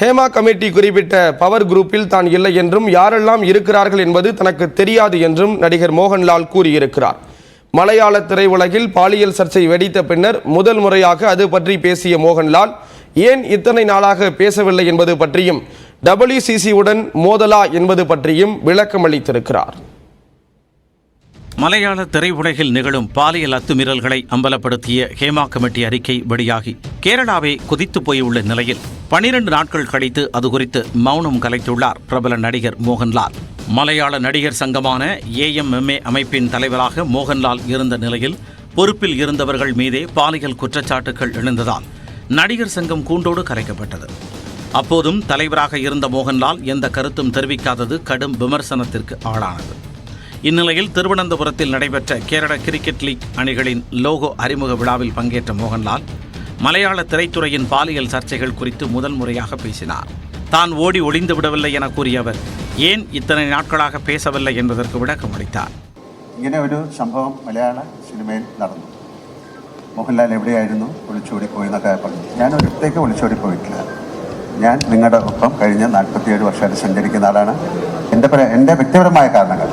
Hema committee குறிப்பிட்ட power குரூப்பில் தான் இல்லை என்றும் யாரெல்லாம் இருக்கிறார்கள் என்பது தனக்கு தெரியாது என்றும் நடிகர் மோகன்லால் கூறியிருக்கிறார். மலையாள திரையுலகில் பாலியல் சர்ச்சை வெடித்த பின்னர் முதல் முறையாக அது பற்றி பேசிய மோகன்லால் ஏன் இத்தனை நாளாக பேசவில்லை என்பது பற்றியும் WCCயுடன் மோதலா என்பது பற்றியும் விளக்கம் அளித்திருக்கிறார். மலையாள திரையுலகில் நிகழும் பாலியல் அத்துமீறல்களை அம்பலப்படுத்திய ஹேமா கமிட்டி அறிக்கை வெளியாகி கேரளாவை கொதித்து போயுள்ள நிலையில் 12 நாட்கள் கழித்து அது குறித்து மௌனம் கலைத்துள்ளார் பிரபல நடிகர் மோகன்லால். மலையாள நடிகர் சங்கமான AMMA அமைப்பின் தலைவராக மோகன்லால் இருந்த நிலையில் பொறுப்பில் இருந்தவர்கள் மீதே பாலியல் குற்றச்சாட்டுகள் எழுந்ததால் நடிகர் சங்கம் கூண்டோடு கலைக்கப்பட்டது. அப்போதும் தலைவராக இருந்த மோகன்லால் எந்த கருத்தும் தெரிவிக்காதது கடும் விமர்சனத்திற்கு ஆளானது. இந்நிலையில் திருவனந்தபுரத்தில் நடைபெற்ற கேரள கிரிக்கெட் லீக் அணிகளின் லோகோ அறிமுக விழாவில் பங்கேற்ற மோகன்லால் மலையாள திரைத்துறையின் பாலியல் சர்ச்சைகள் குறித்து முதல் முறையாக பேசினார். தான் ஓடி ஒளிந்து விடவில்லை என கூறிய அவர் ஏன் இத்தனை நாட்களாக பேசவில்லை என்பதற்கு விளக்கம் அளித்தார். ഇങ്ങനെ ഒരു സംഭവം മലയാള സിനിമയിൽ നടന്നു. മോഹൻലാൽ എവിടെയായിരുന്നു, ഒളിച്ചോടി പോയി എന്നൊക്കെ പറഞ്ഞു. ഞാൻ ഒരിടത്തേക്ക് ഒളിച്ചോടി പോയിട്ടില്ല. ഞാൻ നിങ്ങളുടെ ഒപ്പം കഴിഞ്ഞ 47 വർഷമായിട്ട് സഞ്ചരിക്കുന്ന ആളാണ്. എൻ്റെ വ്യക്തിപരമായ കാരണങ്ങൾ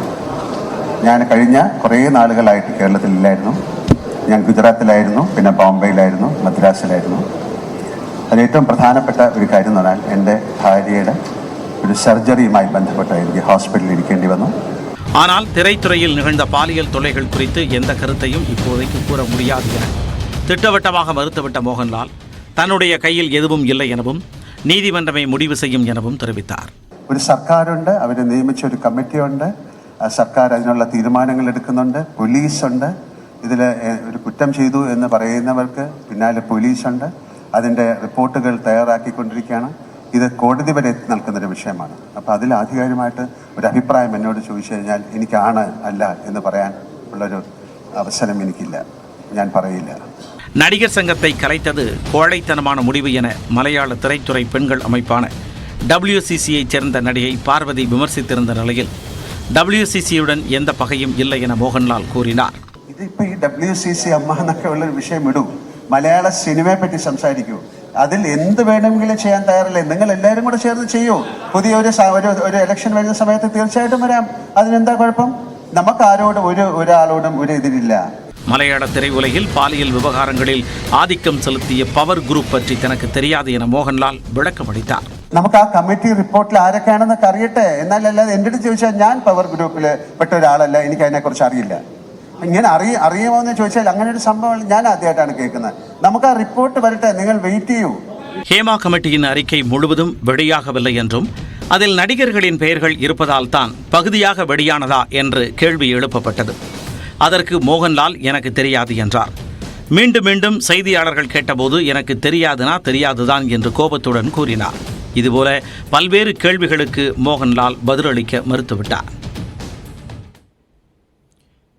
ഞാൻ കഴിഞ്ഞ കുറേ നാളുകളായിട്ട് കേരളത്തിലില്ലായിരുന്നു. ഞാൻ ഗുജറാത്തിലായിരുന്നു, പിന്നെ ബോംബെയിലായിരുന്നു, മദ്രാസിലായിരുന്നു. അതിലേറ്റവും പ്രധാനപ്പെട്ട ഒരു കാര്യം എന്ന് പറഞ്ഞാൽ എൻ്റെ ഭാര്യയുടെ ഒരു സർജറിയുമായി ബന്ധപ്പെട്ട് എനിക്ക് ஹாஸ்பிட்டலில் இരിക്കേണ്ടി வന്നു. ஆனால் திரைத்துறையில் நிகழ்ந்த பாலியல் தொல்லைகள் குறித்து எந்த கருத்தையும் இப்போதைக்கு கூற முடியாது என திட்டவட்டமாக மறுத்துவிட்ட மோகன்லால் தன்னுடைய கையில் எதுவும் இல்லை எனவும் நீதிமன்றமே முடிவு செய்யும் எனவும் தெரிவித்தார். ഒരു സർക്കാരുണ്ട്, അവർ നിയമിച്ച ഒരു കമ്മിറ്റിയുണ്ട്, സർക്കാർ അതിനുള്ള തീരുമാനങ്ങൾ എടുക്കുന്നുണ്ട്, പോലീസുണ്ട്. ഇതിൽ ഒരു കുറ്റം ചെയ്തു എന്ന് പറയുന്നവർക്ക് പിന്നാലെ പോലീസുണ്ട്, അതിൻ്റെ റിപ്പോർട്ടുകൾ തയ്യാറാക്കിക്കൊണ്ടിരിക്കുകയാണ്. ഇത് കോടതി വരെ എത്തി നിൽക്കുന്നൊരു വിഷയമാണ്. അപ്പോൾ അതിൽ ആധികാരികമായിട്ട് ഒരു അഭിപ്രായം എന്നോട് ചോദിച്ചു കഴിഞ്ഞാൽ എനിക്കാണ് അല്ല എന്ന് പറയാൻ ഉള്ളൊരു അവസരം എനിക്കില്ല, ഞാൻ പറയില്ല. நடிகர் சங்கத்தை கலைத்தது கோழைத்தனமான முடிவு என மலையாள திரைத்துறை பெண்கள் அமைப்பான WCCயைச் சேர்ந்த நடிகை பார்வதி விமர்சித்திருந்த நிலையில் WCCயுடன் எந்த பகையும் இல்லை என மோகன்லால் கூறினார். ഇതിപ്പോൾ ഈ WCC അമ്മ എന്നൊക്കെ ഉള്ളൊരു വിഷയം ഇടും, മലയാള സിനിമയെ പറ്റി സംസാരിക്കൂ, അതിൽ എന്ത് വേണമെങ്കിലും ചെയ്യാൻ തയ്യാറല്ലേ? നിങ്ങൾ എല്ലാവരും കൂടെ ചേർന്ന് ചെയ്യൂ. പുതിയ ഒരു ഇലക്ഷൻ വരുന്ന സമയത്ത് തീർച്ചയായിട്ടും വരാം, അതിനെന്താ കുഴപ്പം? നമുക്ക് ആരോടും ഒരാളോടും ഒരു എതിരില്ല. மலையாள திரையுலகில் பாலியல் விவகாரங்களில் ஆதிக்கம் செலுத்திய பவர் குரூப் பற்றி தனக்கு தெரியாது என மோகன்லால் விளக்கம் அளித்தார். നമുക്ക് ആ കമ്മിറ്റി റിപ്പോർട്ടിൽ ആരൊക്കെയാണെന്നൊക്കെ അറിയട്ടെ, എന്നാലല്ലാതെ എൻ്റെ അടുത്ത് ചോദിച്ചാൽ ഞാൻ പവർ ഗ്രൂപ്പിൽ പെട്ട ഒരാളല്ല, എനിക്ക് അതിനെക്കുറിച്ച് അറിയില്ല. ഇങ്ങനെ അറിയുമോ എന്ന് ചോദിച്ചാൽ അങ്ങനെ ഒരു സംഭവം ഞാൻ ആദ്യമായിട്ടാണ് കേൾക്കുന്നത്. നമുക്ക് ആ റിപ്പോർട്ട് വരട്ടെ, നിങ്ങൾ വെയിറ്റ് ചെയ്യൂ. ஹேமா கமிட்டியின் அறிக்கை முழுவதும் வெளியாகவில்லை என்றும் அதில் நடிகர்களின் பெயர்கள் இருப்பதால் தான் பகுதியாக வெளியானதா என்று கேள்வி எழுப்பப்பட்டது. அதற்கு மோகன்லால் எனக்கு தெரியாது என்றார். மீண்டும் மீண்டும் செய்தியாளர்கள் கேட்டபோது எனக்கு தெரியாதுதான் என்று கோபத்துடன் கூறினார். இதுபோல பல்வேறு கேள்விகளுக்கு மோகன்லால் பதிலளிக்க மறுத்துவிட்டார்.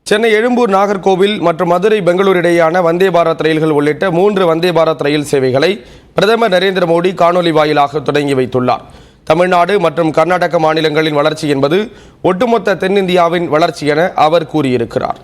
சென்னை எழும்பூர் நாகர்கோவில் மற்றும் மதுரை பெங்களூர் இடையேயான வந்தே பாரத் ரயில்கள் உள்ளிட்ட 3 வந்தே பாரத் ரயில் சேவைகளை பிரதமர் நரேந்திர மோடி காணொலி வாயிலாக தொடங்கி வைத்துள்ளார். தமிழ்நாடு மற்றும் கர்நாடக மாநிலங்களின் வளர்ச்சி என்பது ஒட்டுமொத்த தென்னிந்தியாவின் வளர்ச்சி என அவர் கூறியிருக்கிறார்.